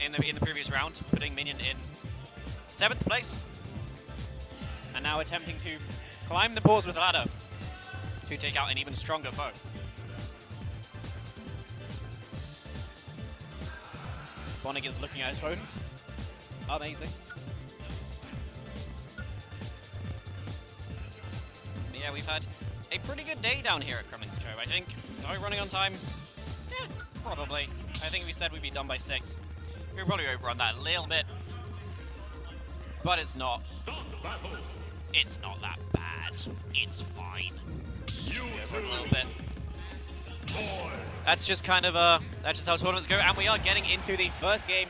in the previous round, putting Minion in 7th place, and now attempting to climb the boards with a ladder to take out an even stronger foe. Bonig is looking at his phone. Amazing. But yeah, we've had a pretty good day down here at Kremling's Cove, I think. Are we running on time? Yeah, probably. I think we said we'd be done by 6. We were probably over on that a little bit. But it's not. It's not that bad. It's fine. Over a little bit. That's just kind of that's just how tournaments go, and we are getting into the first game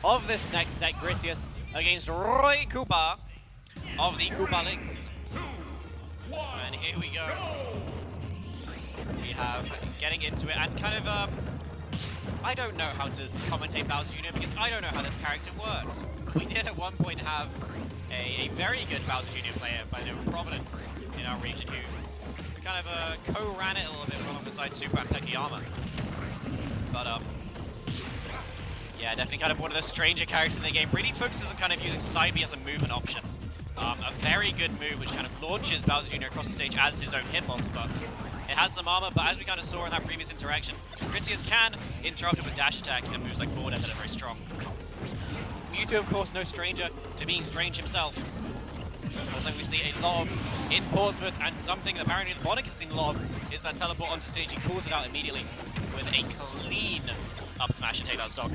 of this next set. Griseous against Roy Cooper of the Koopalings. And here we go. We have getting into it, and kind of I don't know how to commentate Bowser Jr. because I don't know how this character works. We did at one point have a very good Bowser Jr. player by the name of Providence in our region who kind of co-ran it a little bit alongside Super and Pekiyama. But yeah, definitely kind of one of the stranger characters in the game. Really focuses on kind of using side B as a movement option. A very good move which kind of launches Bowser Jr. across the stage as his own hitbox, but it has some armor, but as we kind of saw in that previous interaction, Griseous can interrupt it with dash attack and moves like forward air that are very strong. Mewtwo, of course, no stranger to being strange himself. Also, we see a lot of in Portsmouth, and something that apparently the Bonig has seen a lot of is that teleport onto stage. He pulls it out immediately with a clean up smash to take that stock.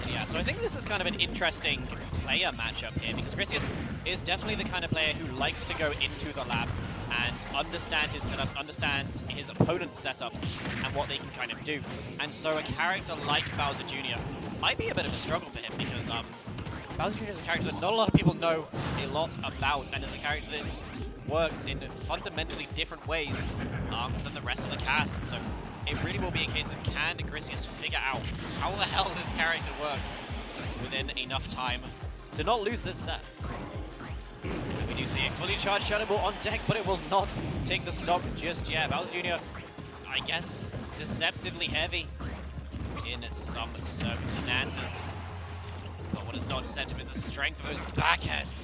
Yeah, so I think this is kind of an interesting player matchup here, because Griseous is definitely the kind of player who likes to go into the lab and understand his setups, understand his opponent's setups, and what they can kind of do. And so a character like Bowser Jr. might be a bit of a struggle for him, because Bowser Jr. is a character that not a lot of people know a lot about, and is a character that works in fundamentally different ways than the rest of the cast. And so it really will be a case of, can Griseous figure out how the hell this character works within enough time to not lose this set. And we do see a fully charged Shadow Ball on deck, but it will not take the stock just yet. Bowser Jr., I guess, deceptively heavy in some circumstances. But what is not deceptive is the strength of those back airs.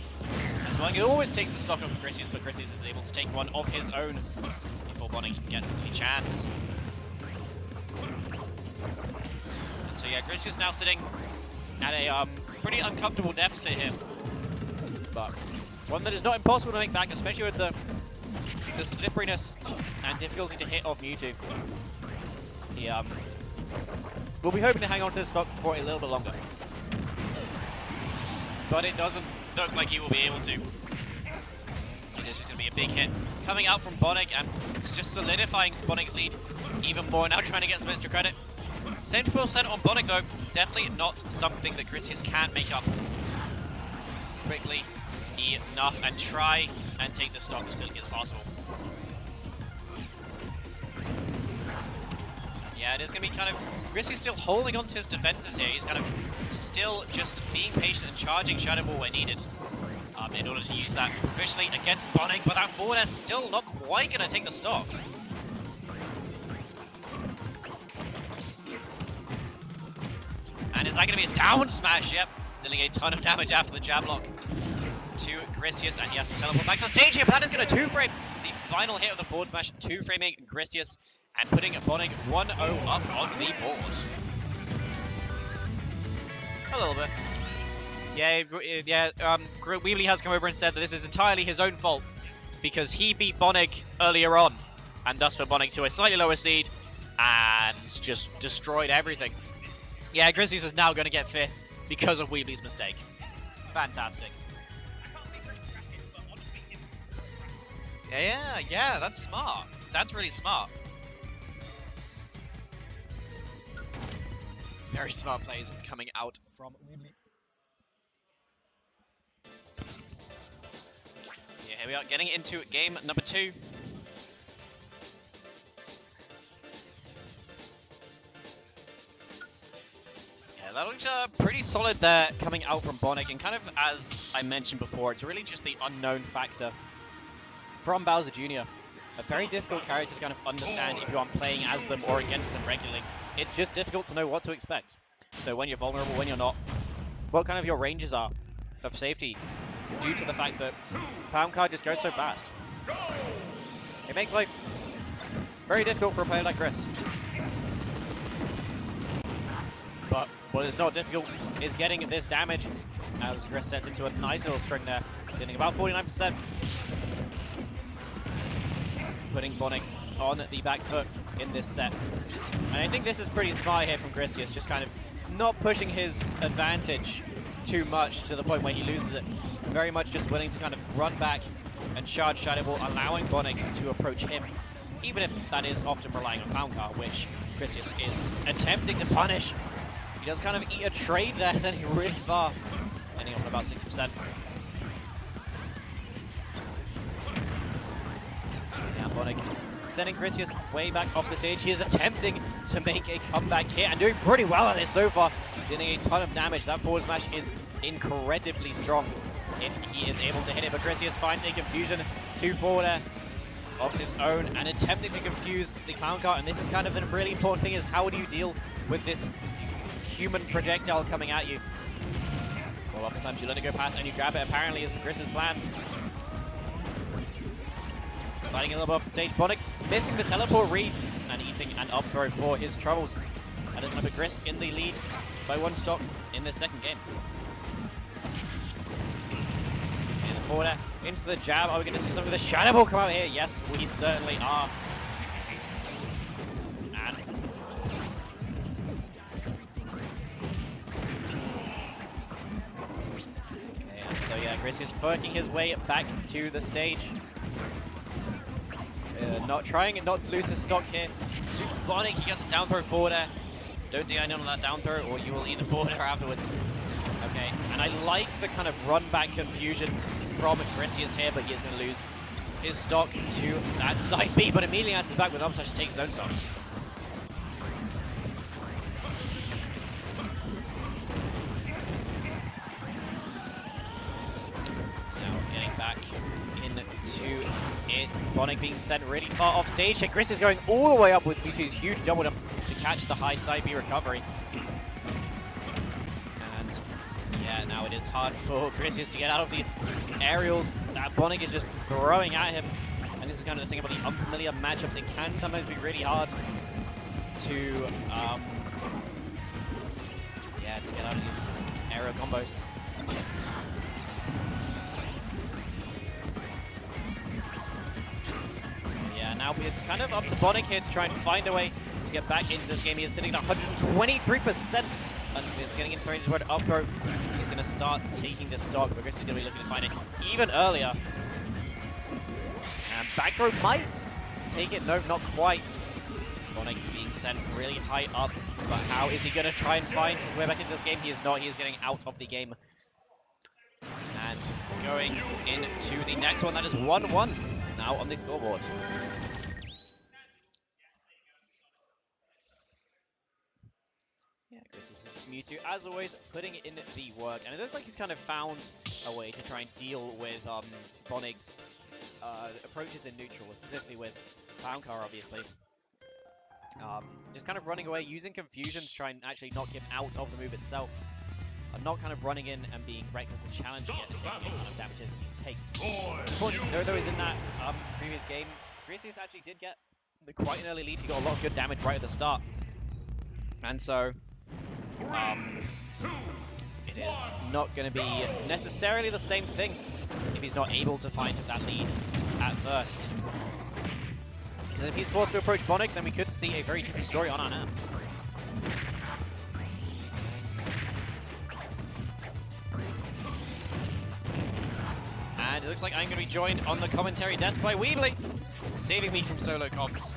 As Bonig always takes the stock of Griseous, but Griseous is able to take one of his own before Bonig gets the chance. And so yeah, Griseous now sitting at a pretty uncomfortable deficit here, but one that is not impossible to make back, especially with the slipperiness and difficulty to hit of Mewtwo. He will be hoping to hang on to this stock for a little bit longer, but it doesn't look like he will be able to. It is just going to be a big hit coming out from Bonig, and it's just solidifying Bonig's lead even more. Now trying to get some extra credit. 70% on Bonig though, definitely not something that Griseous can make up quickly enough and try and take the stock as quickly as possible. Yeah, it is going to be kind of Griseous still holding on to his defenses here. He's kind of still just being patient and charging Shadow Ball where needed in order to use that proficiently against Bonig, but that forward air still not quite going to take the stock. And is that going to be a down smash? Yep, dealing a ton of damage after the jab lock to Griseous, and yes, teleport back to the stage here, but that is going to 2-frame the final hit of the forward smash, 2-framing Griseous and putting Bonig 1-0 up on the board. A little bit. Yeah, Weebly has come over and said that this is entirely his own fault because he beat Bonig earlier on, and thus put Bonig to a slightly lower seed and just destroyed everything. Yeah, Griseous is now going to get 5th because of Weebly's mistake. Fantastic. Yeah, that's smart. That's really smart. Very smart plays coming out from Weebly. Yeah, here we are getting into game number 2. That looks pretty solid there coming out from Bonig, and kind of as I mentioned before, it's really just the unknown factor from Bowser Jr. a very difficult character to kind of understand if you aren't playing as them or against them regularly. It's just difficult to know what to expect. So when you're vulnerable, when you're not, what kind of your ranges are of safety due to the fact that Clown Card just goes so fast. It makes life very difficult for a player like Gris. But what is not difficult is getting this damage as Gris sets into a nice little string there, getting about 49%. Putting Bonig on the back foot in this set. And I think this is pretty smart here from Griseous, just kind of not pushing his advantage too much to the point where he loses it. Very much just willing to kind of run back and charge Shadow Ball, allowing Bonig to approach him, even if that is often relying on Clown Car, which Griseous is attempting to punish. He does kind of eat a trade there, sending really far, ending up at about 6%. Now Bonig sending Griseous way back off the stage. He is attempting to make a comeback here and doing pretty well at this so far, dealing a ton of damage. That forward smash is incredibly strong if he is able to hit it, but Griseous finds a confusion to forward air of his own and attempting to confuse the Clown Car. And this is kind of the really important thing, is how do you deal with this human projectile coming at you? Well, oftentimes you let it go past and you grab it, apparently is Gris's plan. Sliding a little bit off the stage, Bonig missing the teleport read and eating an up throw for his troubles. And it's going to put Gris in the lead by 1 stock in the second game. And the forward air into the jab. Are we going to see something with the Shadow Ball come out here? Yes, we certainly are. And okay, and so yeah, Gris is working his way back to the stage. Not trying not to lose his stock here to Bonig. He gets a down throw forward air. Don't DI on that down throw or you will eat the forward air afterwards. Okay, and I like the kind of run back confusion from Griseous here, but he is going to lose his stock to that side B, but immediately answers back with an up smash to take his own stock. Now getting back into it. Bonig being sent really far off stage. Gris is going all the way up with Mewtwo's huge double jump to catch the high side B recovery. And yeah, now it is hard for Griseous to get out of these aerials that Bonig is just throwing at him. And this is kind of the thing about the unfamiliar matchups. It can sometimes be really hard to to get out of these aerial combos. Now it's kind of up to Bonig here to try and find a way to get back into this game. He is sitting at 123% and is getting in range toward up throw. He's going to start taking the stock, but Gris is going to be looking to find it even earlier. And back throw might take it. No, not quite. Bonig being sent really high up, but how is he going to try and find his way back into this game? He is not. He is getting out of the game. And going into the next one, that is 1-1 now on the scoreboard. Yeah, Griseous is Mewtwo, as always, putting in the work, and it looks like he's kind of found a way to try and deal with Bonig's approaches in neutral, specifically with Clown Car, obviously. Just kind of running away, using confusion to try and actually knock him out of the move itself. Not kind of running in and being reckless and challenging it and taking a ton of damages that you take. Important to know, though, is in that previous game, Griseous actually did get quite an early lead. He got a lot of good damage right at the start. And so, it is not going to be necessarily the same thing if he's not able to find that lead at first. Because if he's forced to approach Bonig, then we could see a very different story on our hands. And it looks like I'm going to be joined on the commentary desk by Weebly, saving me from solo comms.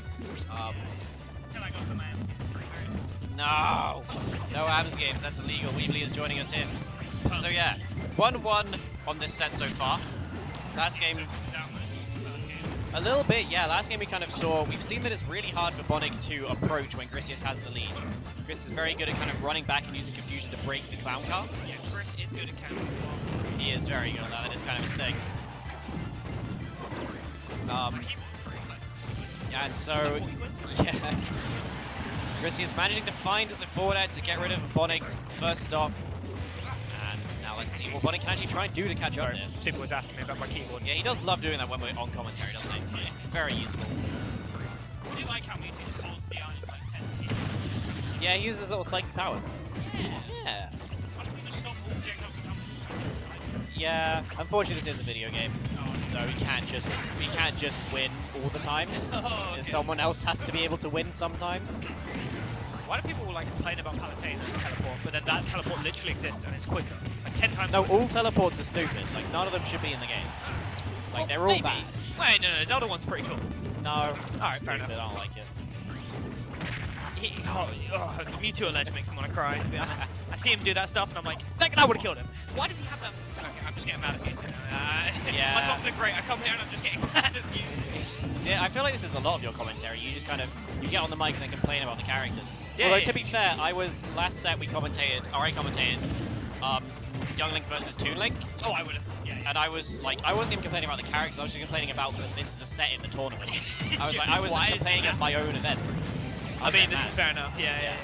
No AMS games, that's illegal. Weebly is joining us here. So yeah, 1-1 on this set so far. Last game, a little bit, yeah. Last game we kind of saw, we've seen that it's really hard for Bonig to approach when Griseous has the lead. Gris is very good at kind of running back and using confusion to break the Clown Car. Yeah, Gris is good at countering. He is very good at that. That is kind of his thing. And so, yeah, Griseous managing to find the forward air to get rid of Bonig's first stock. And now let's see what Bonig can actually try and do to catch up here. Super was asking me about my keyboard. Yeah, he does love doing that when we're on commentary, doesn't he? Yeah, very useful. I do like how Mewtwo just holds the iron like 10 feet. Yeah, he uses little psychic powers. Yeah. Honestly, just stop all projectiles to come to the side. Yeah, unfortunately this is a video game, so we can't just win all the time. Oh, okay. Someone else has to be able to win sometimes. Why do people like complain about Palatine and teleport, but then that teleport literally exists and it's quicker, like 10 times? No, quicker. all teleports are stupid. Like none of them should be in the game. Like they're all bad. Wait, no, Zelda one's pretty cool. No, Alright, fair stupid. enough. I don't like it. Mewtwo Alleged makes me want to cry, to be honest. I see him do that stuff and I'm like, that would have killed him. Why does he have that? Okay, I'm just getting mad at Mewtwo. Yeah. My comments are great. I come here and I'm just getting mad at Mewtwo. Yeah, I feel like this is a lot of your commentary. You just kind of you get on the mic and then complain about the characters. Yeah, Although yeah. to be fair, I was last set I commentated Young Link versus Toon Link. Oh, I would have. Yeah. And I was like, I wasn't even complaining about the characters. I was just complaining about that this is a set in the tournament. I was like, I was complaining at my own event. I mean, this is fair enough. Yeah.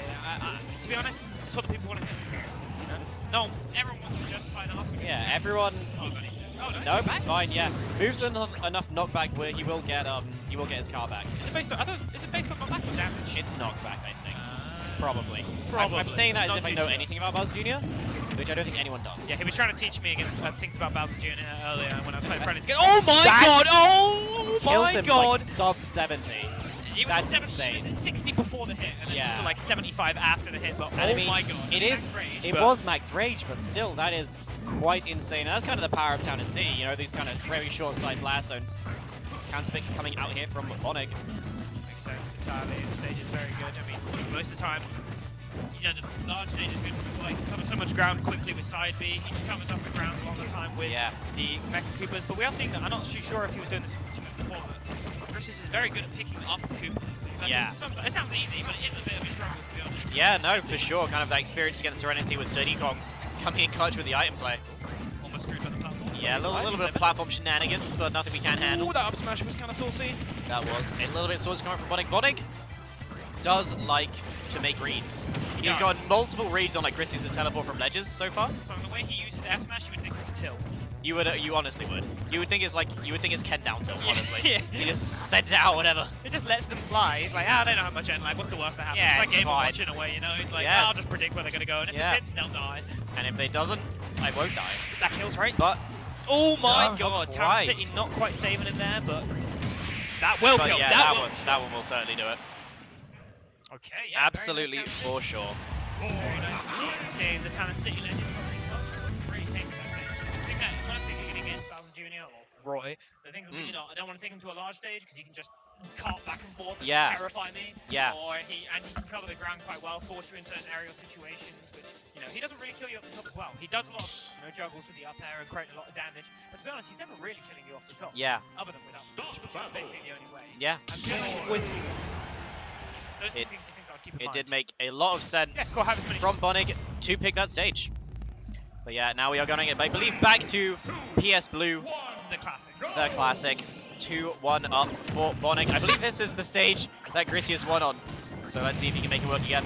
To be honest, that's what the people want to hear. You know? No, everyone wants to justify the loss. Yeah, everyone. Oh, God, he's dead. Oh, no, Nope, it's fine. Yeah, moves enough knockback where he will get his car back. Is it based on? Is it based on knockback or damage? It's knockback, I think. Probably. Probably. I'm saying that as Not if I too know sure. anything about Bowser Jr., which I don't think anyone does. Yeah, he was trying to teach me against things about Bowser Jr. earlier when I was playing Friends. Oh my God! Oh Kills my him God! like sub 70. It That's was 70, insane. 60 before the hit, and then it was like 75 after the hit. But And I mean, my God! it is. Rage, It was max rage, but still, that is quite insane. And that's kind of the power of Town and City. You know, these kind of very short side blast zones. Counter pick coming out here from Bonig. Makes sense entirely. His stage is very good. I mean, most of the time, you know, the large stage is good for him. Like, covers so much ground quickly with side B. He just covers up the ground a lot of the time with the Mecha Koopas. But we are seeing that. I'm not too sure if he was doing this too much before, but Griseous is very good at picking up the Koopa. Yeah. It sounds easy, but it is a bit of a struggle, to be honest. Yeah, no, for sure. Kind of that experience against Serenity with Diddy Kong coming in clutch with the item play. Almost screwed by the platform. Yeah, a little bit of platform shenanigans, but nothing we can't handle. Ooh, that up smash was kind of saucy. That was a little bit saucy coming from Bonig. Bonig does like to make reads. He's got multiple reads on like Griseous' teleport from ledges so far. So the way he uses F smash, you would think it's a tilt. You honestly would. You would think it's Ken down tilt, honestly. Yeah. He just sends it out, whatever. It just lets them fly. He's like, they don't have much end lag. What's the worst that happens? Yeah, it's like it's Game fine. Watch in a way, you know? He's like, Yeah, I'll just predict where they're going to go. And if this hits, they'll die. And if it doesn't, I won't die. That kills, right? But oh my no, God, not Town quite. City not quite saving him there, but that will kill. Yeah, that one will certainly do it. Okay, yeah. Absolutely, for sure. Very nice indeed. Seeing the Town City legends really taking that stage. I think that one thing you're going to get against Bowser Jr. or Roy, the things that we I don't want to take him to a large stage because he can just cart back and forth and terrify me. Yeah. Or he can cover the ground quite well, force you into those aerial situations, which, you know, he doesn't really kill you up the top as well. He does a lot of, juggles with the up air and creating a lot of damage. But to be honest, he's never really killing you off the top. Yeah. Other than without smash, but that's basically the only way. Yeah. And he's always been on the sides. Those two things are things I'll keep in mind. It did make a lot of sense from Bonig to pick that stage. But yeah, now we are going, I believe, back to PS Blue. The classic. The classic. 2-1 up for Bonig. I believe this is the stage that Griseous won on. So let's see if he can make it work again.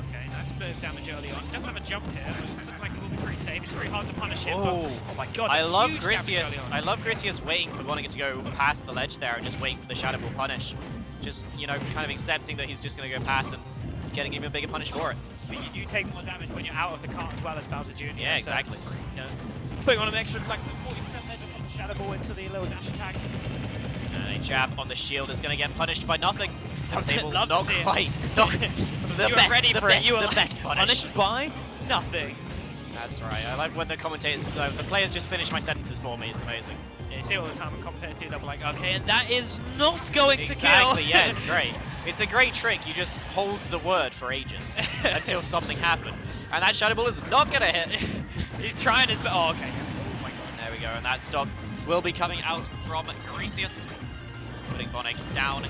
Okay, nice bit of damage early on. He doesn't have a jump here. Looks like it will be pretty safe. It's pretty hard to punish him. But, oh my God, I that's love huge damage early Griseous. on. I love Griseous waiting for Bonig to go past the ledge there and just waiting for the Shadow Ball punish. Just, you know, kind of accepting that he's just going to go past and getting even a bigger punish for it. But you do take more damage when you're out of the cart as well as Bowser Jr. Yeah, exactly. So, you know, putting on an extra, like 40% ledge on the Shadow Ball into the little dash attack. And a jab on the shield is going to get punished by nothing. Love to see quite. it. Not, You were ready for it. You were the best punish. punished by nothing. That's right. I like when the commentators, the players just finish my sentences for me. It's amazing. Yeah, you see all the time when commentators do that, we're like, okay, and that is not going to kill. Exactly, yeah, it's great. It's a great trick. You just hold the word for ages until something happens. And that Shadow Ball is not going to hit. He's trying his best. Oh, okay. Oh my God. There we go, and that stock will be coming out from Griseous. putting Bonig down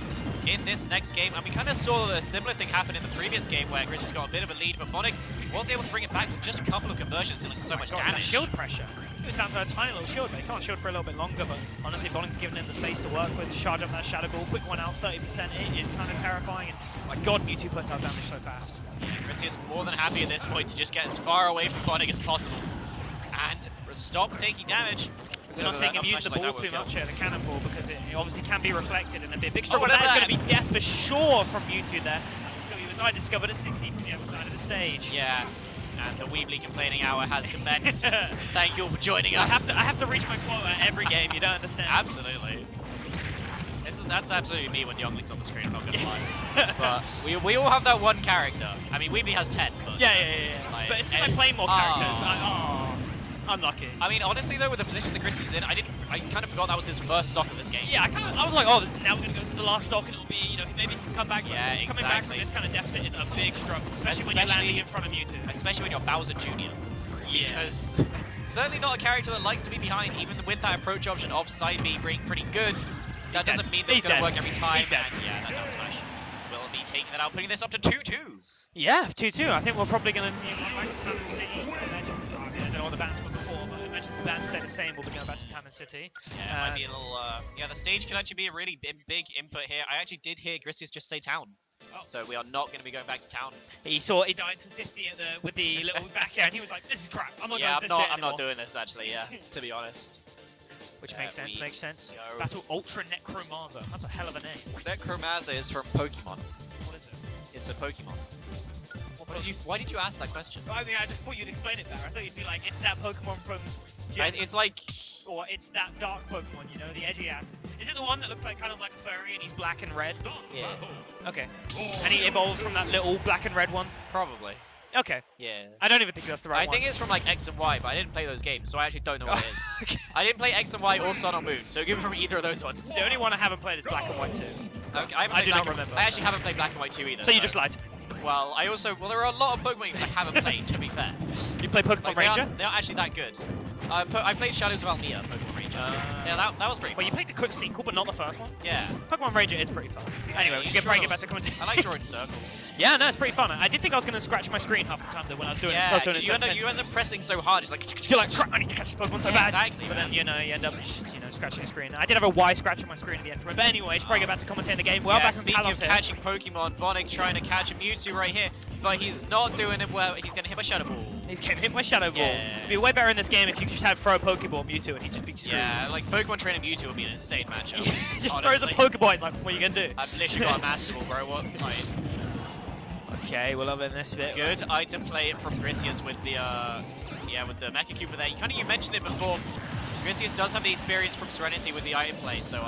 in this next game. And we kind of saw a similar thing happen in the previous game where Griseous got a bit of a lead, but Bonig was able to bring it back with just a couple of conversions, dealing so much damage. Shield pressure. He was down to a tiny little shield, but he can't shield for a little bit longer. But honestly, Bonig's given him the space to work with, to charge up that Shadow Ball. Quick one out, 30%. It is kind of terrifying. And my god, Mewtwo puts out damage so fast. Yeah, Griseous more than happy at this point to just get as far away from Bonig as possible and stop taking damage. We're not seeing him use the ball too much here, the cannonball, because it obviously can be reflected and a big struggle. That is going to be death for sure from Mewtwo there. As I discovered a 60 from the other side of the stage. Yes, and the Weebly complaining hour has commenced. Thank you all for joining us. I have to reach my quota every game, you don't understand. Absolutely. That's absolutely me when Youngling's on the screen, I'm not going to lie. But we all have that one character. I mean, Weebly has 10, but... Yeah. Like, but it's because I play more characters. Unlucky. I mean, honestly though, with the position that Griseous is in, I kind of forgot that was his first stock of this game. Yeah, I was like, oh, now we're going to go to the last stock and it'll be, you know, maybe he can come back. Yeah, exactly. Coming back from this kind of deficit is a big struggle, especially when you're landing in front of Mewtwo. Especially when you're Bowser Jr. Because certainly not a character that likes to be behind, even with that approach option of side B being pretty good. That doesn't mean that it's going to work every time. He's dead. And yeah, that down smash will be taking that out, putting this up to 2-2. Yeah, 2-2. I think we're probably going to see him back to Town City. I don't know what the bans were before, but I imagine if the bans stay the same, we'll be going back to Town City. Yeah, it might be a little... yeah, the stage can actually be a really big input here. I actually did hear Griseous just say Town. Oh. So we are not going to be going back to Town. He died to 50 with the little back air, and he was like, "This is crap. I'm not going this shit anymore." I'm not doing this actually. Yeah, to be honest. Which makes sense. Battle Ultra Necromancer. That's a hell of a name. Necromancer is from Pokemon. What is it? It's a Pokemon. Why did you ask that question? Well, I mean, I just thought you'd explain it better. I thought you'd be like, it's that Pokemon from... It's like... Or it's that dark Pokemon, you know, the edgy ass. Is it the one that looks like kind of like a furry and he's black and red? Yeah. Okay. And he evolves from that little black and red one? Probably. Okay. Yeah. I don't even think that's the right one. I think it's from like X and Y, but I didn't play those games, so I actually don't know what it is. Okay. I didn't play X and Y or Sun or Moon, so give me from either of those ones. The only one I haven't played is Black and White 2. Okay, I do not remember. I actually haven't played Black and White 2 either. So you just lied to me. Well, there are a lot of Pokemon games I haven't played, to be fair. You play Pokemon Ranger? They're actually that good. I played Shadows of Almia, Pokemon Ranger. Yeah, that was pretty fun. Well, you played the quick sequel, but not the first one? Yeah. Pokemon Ranger is pretty fun. Anyway, we should get back to commenting. I like drawing circles. Yeah, no, it's pretty fun. I did think I was going to scratch my screen half the time though when I was doing it. So I was doing you end up pressing so hard, it's like... You're like, crap, I need to catch this Pokemon so bad. Exactly. But then, you end up, scratching the screen. I did have a Y scratch on my screen at the end from it. But anyway, should probably get back to commentating the game. Well, back speaking of catching Pokemon, Bonig trying to catch a Mewtwo right here. But he's not doing it well. He's getting hit by Shadow Ball. He's getting hit by Shadow Ball. Yeah. It'd be way better in this game if you just had throw a Pokeball at Mewtwo and he'd just be screwed. Yeah, like Pokemon training Mewtwo would be an insane matchup. Just throws a Pokeball, he's like, what are you gonna do? I've literally got a Master Ball, bro. What? Like... Okay, we're loving this bit. Good item play from Griseous with the with the Mecha Cooper there. You mentioned it before. Griseous does have the experience from Serenity with the item play, so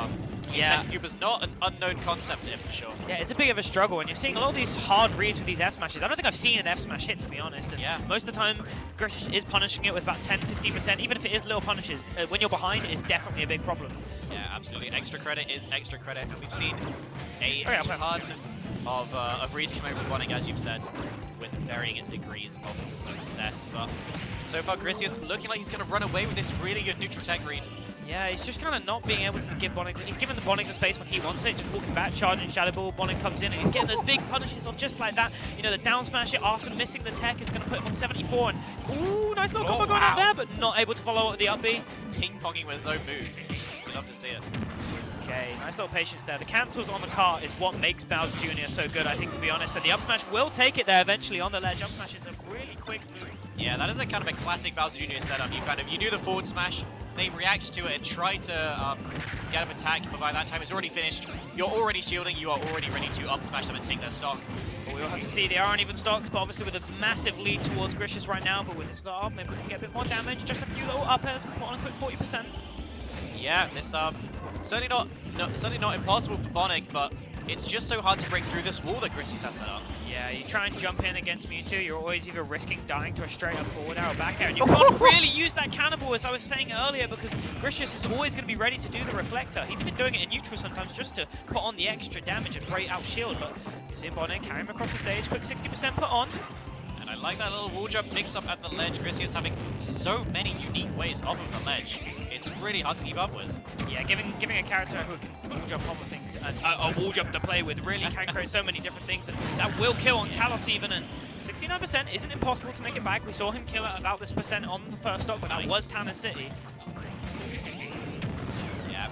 Mecha Cooper's not an unknown concept to him for sure. Yeah, it's a bit of a struggle, and you're seeing a lot of these hard reads with these F smashes. I don't think I've seen an F smash hit, to be honest. And most of the time, Griseous is punishing it with about 10-15%. Even if it is little punishes, when you're behind, it is definitely a big problem. Yeah, absolutely. Extra credit is extra credit, and we've seen a ton of reads come over with Bonig, as you've said, with varying degrees of success. But so far, Griseous looking like he's going to run away with this really good neutral tech read. Yeah, he's just kind of not being able to give Bonig. He's given the Bonig the space when he wants it, just walking back, charging Shadow Ball. Bonig comes in and he's getting those big punishes off just like that. You know, the down smash it after missing the tech is going to put him on 74. And ooh, nice little combo going out there, but not able to follow up the up B. Ping-ponging with his own moves. We love to see it. Okay, nice little patience there. The cancels on the cart is what makes Bowser Jr. so good, I think, to be honest. And the up smash will take it there eventually on the ledge. Up smash is a really quick move. Yeah, that is a kind of a classic Bowser Jr. setup. You do the forward smash, they react to it and try to get an attack, but by that time it's already finished. You're already shielding, you are already ready to up smash them and take their stock. Well, we'll have to see. They are uneven stocks, but obviously with a massive lead towards Griseous right now. But with his guard, maybe we can get a bit more damage. Just a few little up airs, put on a quick 40%. Yeah, this certainly not impossible for Bonig, but it's just so hard to break through this wall that Griseous has set up. Yeah, you try and jump in against Mewtwo, you're always either risking dying to a straight up forward air or back air, and you can't really use that cannonball, as I was saying earlier, because Griseous is always going to be ready to do the reflector. He's even doing it in neutral sometimes just to put on the extra damage and break out shield, but you see Bonig carry him across the stage, quick 60% put on. And I like that little wall jump mix up at the ledge. Griseous having so many unique ways off of the ledge. It's really hard to keep up with. Yeah, giving a character who can wall jump off of things, a wall jump to play with, really can create so many different things. And that will kill on Kalos even, and 69% isn't impossible to make it back. We saw him kill at about this percent on the first stock, but that was Tanner City.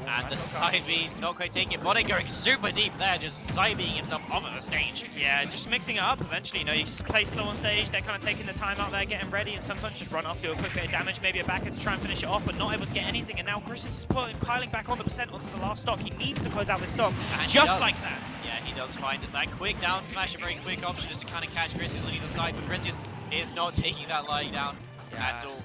And the side B not quite taking it. Bonig going super deep there, just side B'ing himself off of the stage. Yeah, just mixing it up eventually. You know, you play slow on stage, they're kind of taking the time out there, getting ready, and sometimes just run off, do a quick bit of damage, maybe a backer to try and finish it off, but not able to get anything. And now Griseous is piling back on the percent onto the last stock. He needs to close out this stock, and just like that. Yeah, he does find that quick down smash, a very quick option just to kind of catch Griseous on either side, but Griseous is not taking that lying down at all.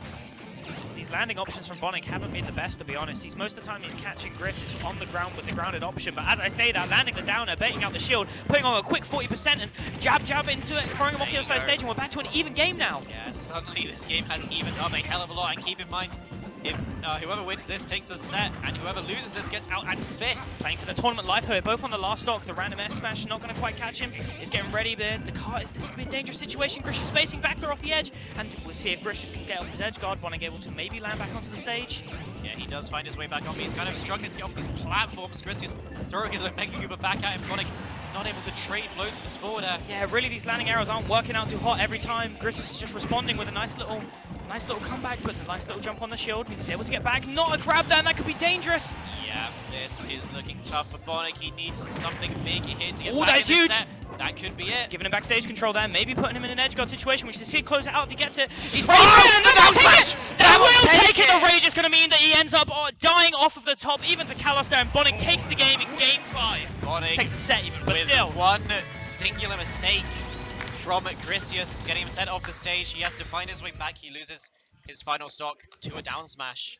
These landing options from Bonig haven't been the best, to be honest. Most of the time he's catching Griseous on the ground with the grounded option, but as I say that, landing the downer, baiting out the shield, putting on a quick 40% and jab into it, throwing him off the other side of the stage, and we're back to an even game now. Yeah, suddenly this game has evened up a hell of a lot, and keep in mind, if whoever wins this takes the set, and whoever loses this gets out at 5th. Playing for the tournament life here, both on the last stock. The random F smash not going to quite catch him. He's getting ready there. The cart is, this could be a dangerous situation. Griseous facing back there off the edge, and we'll see if Griseous can get off his edge guard. Bonig able to maybe land back onto the stage. Yeah, he does find his way back on, but he's kind of struggling to get off these platforms. Griseous throwing his own Mega Cooper back at him. Bonig not able to trade blows with his forward air. Yeah, really these landing arrows aren't working out too hot every time. Griseous is just responding with a nice little comeback, but a nice little jump on the shield. He's able to get back. Not a grab there, and that could be dangerous. Yeah, this is looking tough for Bonig. He needs something big here to get back that's in huge. Set. That could be it. Giving him backstage control there, maybe putting him in an edge guard situation, which is he close it out if he gets it. He's ready and the down smash! That will take it! The rage is going to mean that he ends up dying off of the top, even to Kalos there, and Bonig takes the game in game 5. Bonig takes the set even, but with still. One singular mistake from Griseous, getting him set off the stage. He has to find his way back. He loses his final stock to a down smash.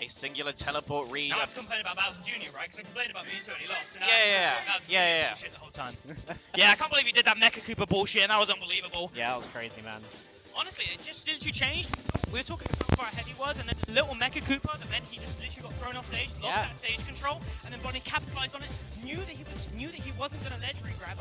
A singular teleport read. Now I was complaining about Bowser Jr., right? Because I complained about Mewtwo and he lost. And Yeah. Bullshit the whole time. Yeah, I can't believe he did that Mecha Cooper bullshit, and that was unbelievable. Yeah, that was crazy, man. Honestly, it just literally changed. We were talking about how far ahead he was, and then the little Mecha Cooper that meant he just literally got thrown off stage, lost that stage control, and then Bonig capitalized on it. Knew that he wasn't going to ledge regrab.